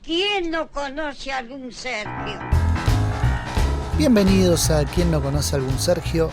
¿Quién no conoce a algún Sergio? Bienvenidos a Quien no conoce a algún Sergio.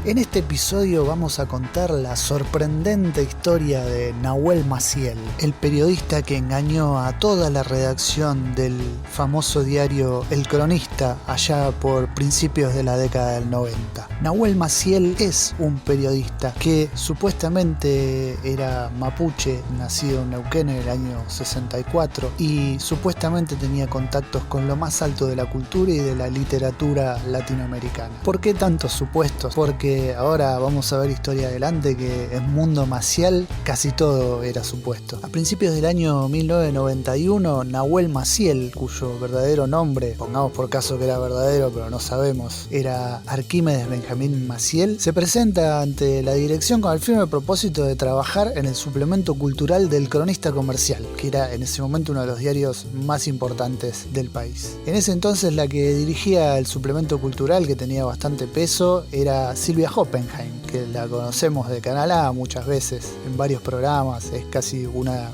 En este episodio vamos a contar la sorprendente historia de Nahuel Maciel, el periodista que engañó a toda la redacción del famoso diario El Cronista allá por principios de la década del 90. Nahuel Maciel es un periodista que supuestamente era mapuche, nacido en Neuquén en el año 64 y supuestamente tenía contactos con lo más alto de la cultura y de la literatura latinoamericana. ¿Por qué tantos supuestos? Porque ahora vamos a ver historia adelante que en mundo maciel casi todo era supuesto. A principios del año 1991, Nahuel Maciel, cuyo verdadero nombre, pongamos por caso que era verdadero pero no sabemos, era Arquímedes Benjamín Maciel, se presenta ante la dirección con el firme propósito de trabajar en el suplemento cultural del Cronista Comercial, que era en ese momento uno de los diarios más importantes del país. En ese entonces la que dirigía el suplemento cultural, que tenía bastante peso, era Silvia Oppenheim, que la conocemos de Canal A muchas veces en varios programas,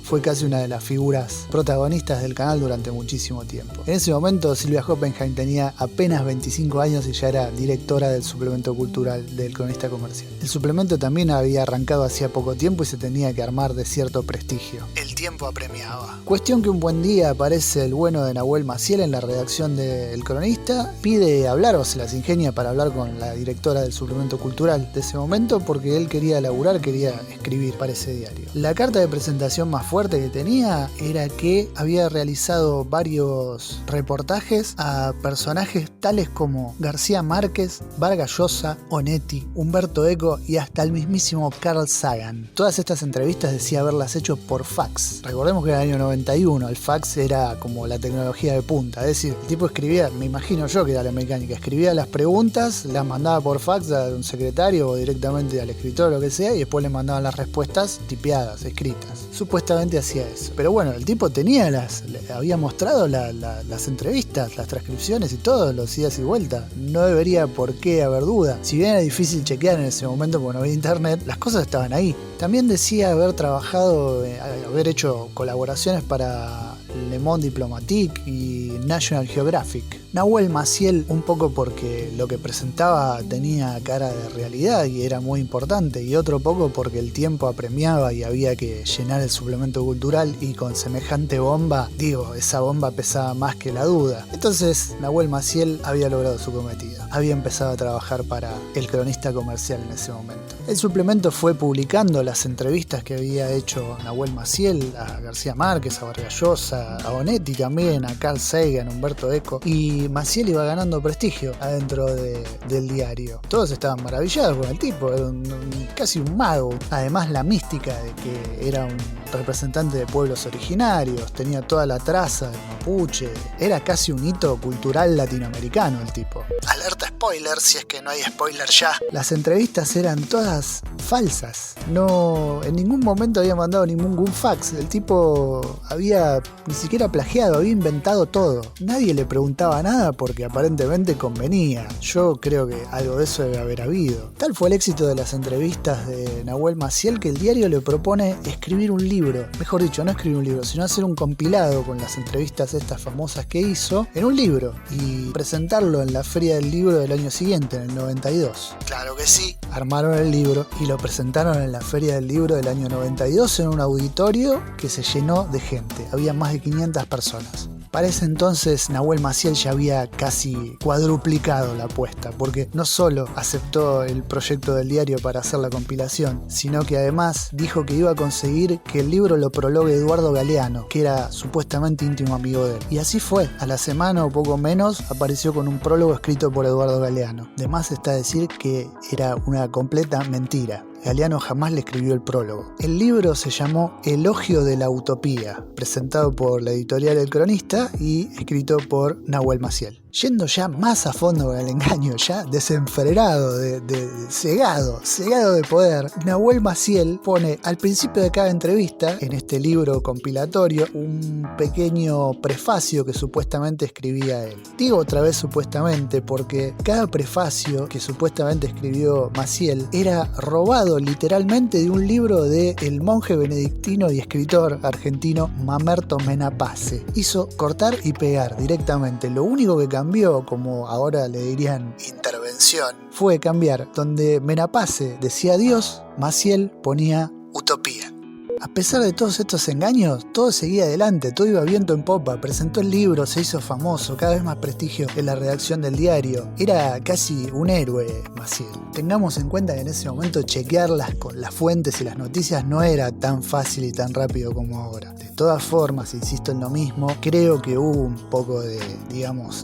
fue casi una de las figuras protagonistas del canal durante muchísimo tiempo. En ese momento Silvia Oppenheim tenía apenas 25 años y ya era directora del suplemento cultural del Cronista Comercial. El suplemento también había arrancado hacía poco tiempo y se tenía que armar de cierto prestigio. El tiempo apremiaba. Cuestión que un buen día aparece el bueno de Nahuel Maciel en la redacción del Cronista, pide hablar o se las ingenia para hablar con la directora del suplemento cultural de ese momento porque él quería laburar, quería escribir para ese diario. La carta de presentación más fuerte que tenía era que había realizado varios reportajes a personajes tales como García Márquez, Vargas Llosa, Onetti, Humberto Eco y hasta el mismísimo Carl Sagan. Todas estas entrevistas decía haberlas hecho por fax. Recordemos que en el año 91 el fax era como la tecnología de punta, es decir, el tipo escribía, me imagino yo que era la mecánica, escribía las preguntas, las mandaba por fax a un secretario o directamente al escritor o lo que sea y después le mandaban las respuestas tipeadas, escritas. Supuestamente hacía eso. Pero bueno, el tipo tenía había mostrado las entrevistas, las transcripciones y todo, los idas y vueltas. No debería por qué haber duda. Si bien era difícil chequear en ese momento porque no había internet, las cosas estaban ahí. También decía haber trabajado, haber hecho colaboraciones para Le Monde Diplomatique y National Geographic. Nahuel Maciel, un poco porque lo que presentaba tenía cara de realidad y era muy importante, y otro poco porque el tiempo apremiaba y había que llenar el suplemento cultural, y con semejante bomba, esa bomba pesaba más que la duda. Entonces Nahuel Maciel había logrado su cometido. Había empezado a trabajar para el Cronista Comercial en ese momento. El suplemento fue publicando las entrevistas que había hecho Nahuel Maciel a García Márquez, a Vargas Llosa, a Onetti también, a Carl Sagan, a Humberto Eco, y Maciel iba ganando prestigio adentro del diario. Todos estaban maravillados con el tipo, era casi un mago. Además, la mística de que era un representante de pueblos originarios, tenía toda la traza del mapuche, era casi un hito cultural latinoamericano el tipo. Alerta spoiler, si es que no hay spoiler ya. Las entrevistas eran todas falsas. No, en ningún momento había mandado ningún fax. El tipo había ni siquiera plagiado, había inventado todo. Nadie le preguntaba nada porque aparentemente convenía. Yo creo que algo de eso debe haber habido. Tal fue el éxito de las entrevistas de Nahuel Maciel que el diario le propone escribir un libro. Mejor dicho, no escribir un libro, sino hacer un compilado con las entrevistas estas famosas que hizo en un libro y presentarlo en la Feria del Libro del año siguiente, en el 92. Claro que sí. Armaron el libro y lo presentaron en la Feria del Libro del año 92 en un auditorio que se llenó de gente. Había más de 500 personas. Para ese entonces Nahuel Maciel ya había casi cuadruplicado la apuesta, porque no solo aceptó el proyecto del diario para hacer la compilación, sino que además dijo que iba a conseguir que el libro lo prologue Eduardo Galeano, que era supuestamente íntimo amigo de él. Y así fue. A la semana o poco menos apareció con un prólogo escrito por Eduardo Galeano. De más está decir que era una completa mentira. Galeano jamás le escribió el prólogo. El libro se llamó Elogio de la Utopía, presentado por la editorial El Cronista y escrito por Nahuel Maciel. Yendo ya más a fondo con el engaño, ya desenfrenado, cegado de poder, Nahuel Maciel pone al principio de cada entrevista, en este libro compilatorio, un pequeño prefacio que supuestamente escribía él. Digo otra vez supuestamente porque cada prefacio que supuestamente escribió Maciel era robado literalmente de un libro del monje benedictino y escritor argentino Mamerto Mena Pace. Hizo cortar y pegar directamente. Lo único que cambió, como ahora le dirían intervención, fue cambiar donde Mena Pace decía Dios, Maciel ponía utopía. A pesar de todos estos engaños, todo seguía adelante, todo iba viento en popa, presentó el libro, se hizo famoso, cada vez más prestigio en la redacción del diario. Era casi un héroe, Maciel. Tengamos en cuenta que en ese momento chequearlas con las fuentes y las noticias no era tan fácil y tan rápido como ahora. De todas formas, insisto en lo mismo, creo que hubo un poco de,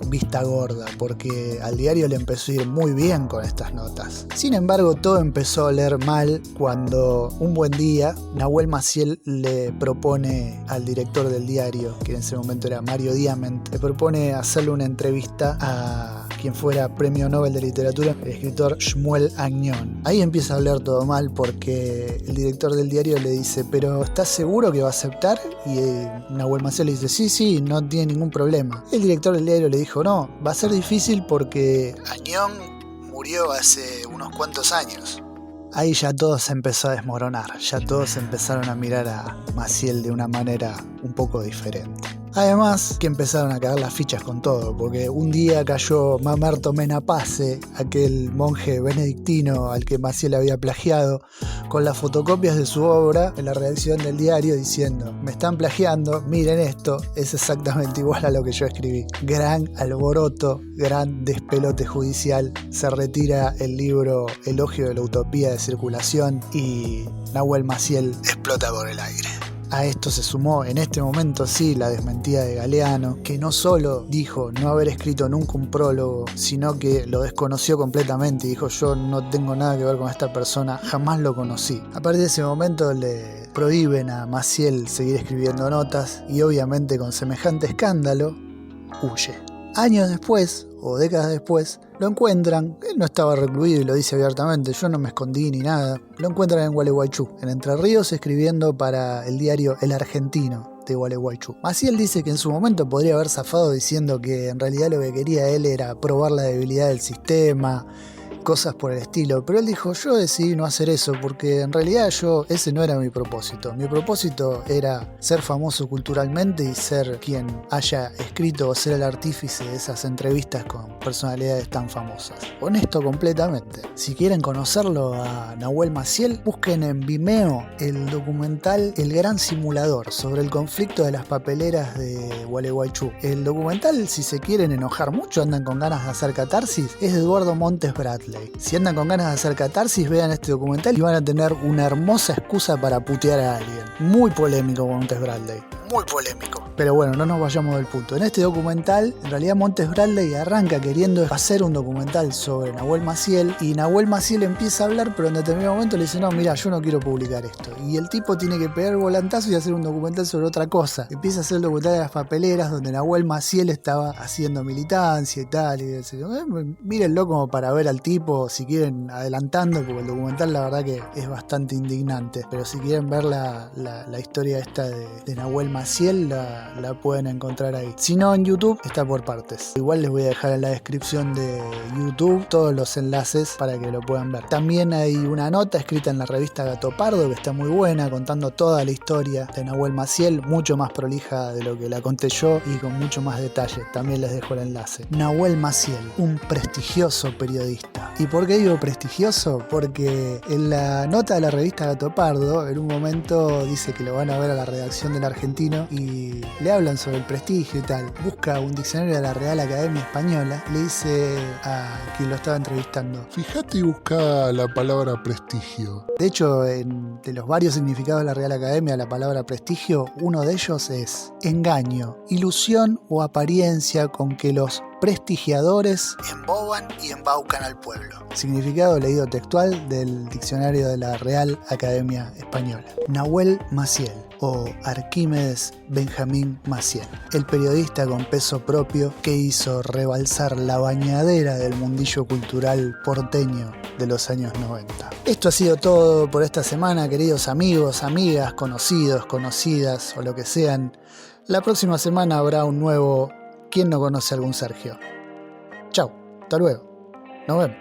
vista gorda, porque al diario le empezó a ir muy bien con estas notas. Sin embargo, todo empezó a oler mal cuando un buen día Nahuel Maciel le propone al director del diario, que en ese momento era Mario Diamant, le propone hacerle una entrevista a quien fuera premio Nobel de Literatura, el escritor Shmuel Agnon. Ahí empieza a hablar todo mal porque el director del diario le dice, ¿pero estás seguro que va a aceptar? Y Nahuel Maciel le dice, sí, no tiene ningún problema. El director del diario le dijo, no, va a ser difícil porque Agnon murió hace unos cuantos años. Ahí ya todo se empezó a desmoronar, ya todos empezaron a mirar a Maciel de una manera un poco diferente. Además que empezaron a caer las fichas con todo, porque un día cayó Mamerto Mena Pace, aquel monje benedictino al que Maciel había plagiado, con las fotocopias de su obra en la redacción del diario diciendo, me están plagiando, miren esto, es exactamente igual a lo que yo escribí. Gran alboroto, gran despelote judicial, se retira el libro Elogio de la Utopía de circulación y Nahuel Maciel explota por el aire. A esto se sumó en este momento sí la desmentida de Galeano, que no solo dijo no haber escrito nunca un prólogo, sino que lo desconoció completamente y dijo yo no tengo nada que ver con esta persona, jamás lo conocí. A partir de ese momento le prohíben a Maciel seguir escribiendo notas y obviamente con semejante escándalo huye. Años después, o décadas después, lo encuentran, él no estaba recluido y lo dice abiertamente, yo no me escondí ni nada, lo encuentran en Gualeguaychú, en Entre Ríos, escribiendo para el diario El Argentino de Gualeguaychú. Maciel dice que en su momento podría haber zafado diciendo que en realidad lo que quería él era probar la debilidad del sistema, cosas por el estilo, pero él dijo yo decidí no hacer eso porque en realidad ese no era mi propósito. Mi propósito era ser famoso culturalmente y ser quien haya escrito o ser el artífice de esas entrevistas con personalidades tan famosas. Honesto completamente. Si quieren conocerlo a Nahuel Maciel, busquen en Vimeo el documental El Gran Simulador sobre el conflicto de las papeleras de Gualeguaychú. El documental, si se quieren enojar mucho, andan con ganas de hacer catarsis, es de Eduardo Montes Bradley. Si andan con ganas de hacer catarsis, vean este documental y van a tener una hermosa excusa para putear a alguien. Muy polémico Montes Bradley, muy polémico. Pero bueno, no nos vayamos del punto. En este documental, en realidad Montes Bradley arranca queriendo hacer un documental sobre Nahuel Maciel y Nahuel Maciel empieza a hablar, pero en determinado momento le dice, no, mira, yo no quiero publicar esto. Y el tipo tiene que pegar el volantazo y hacer un documental sobre otra cosa. Empieza a hacer el documental de las papeleras donde Nahuel Maciel estaba haciendo militancia y tal. Y dice, mírenlo como para ver al tipo, si quieren adelantando, porque el documental la verdad que es bastante indignante. Pero si quieren ver la historia esta de Nahuel Maciel, la pueden encontrar ahí. Si no, en YouTube está por partes. Igual les voy a dejar en la descripción de YouTube todos los enlaces para que lo puedan ver. También hay una nota escrita en la revista Gato Pardo que está muy buena, contando toda la historia de Nahuel Maciel, mucho más prolija de lo que la conté yo y con mucho más detalle. También les dejo el enlace. Nahuel Maciel, un prestigioso periodista. ¿Y por qué digo prestigioso? Porque en la nota de la revista Gato Pardo, en un momento dice que lo van a ver a la redacción del Argentino y le hablan sobre el prestigio y tal. Busca un diccionario de la Real Academia Española, le dice a quien lo estaba entrevistando, fíjate y busca la palabra prestigio. De hecho, de los varios significados de la Real Academia, la palabra prestigio, uno de ellos es engaño, ilusión o apariencia con que los prestigiadores emboban y embaucan al pueblo. Significado leído textual del diccionario de la Real Academia Española. Nahuel Maciel o Arquímedes Benjamín Maciel, el periodista con peso propio que hizo rebalsar la bañadera del mundillo cultural porteño de los años 90. Esto ha sido todo por esta semana, queridos amigos, amigas, conocidos, conocidas o lo que sean. La próxima semana habrá un nuevo ¿Quién no conoce a algún Sergio? Chau, hasta luego. Nos vemos.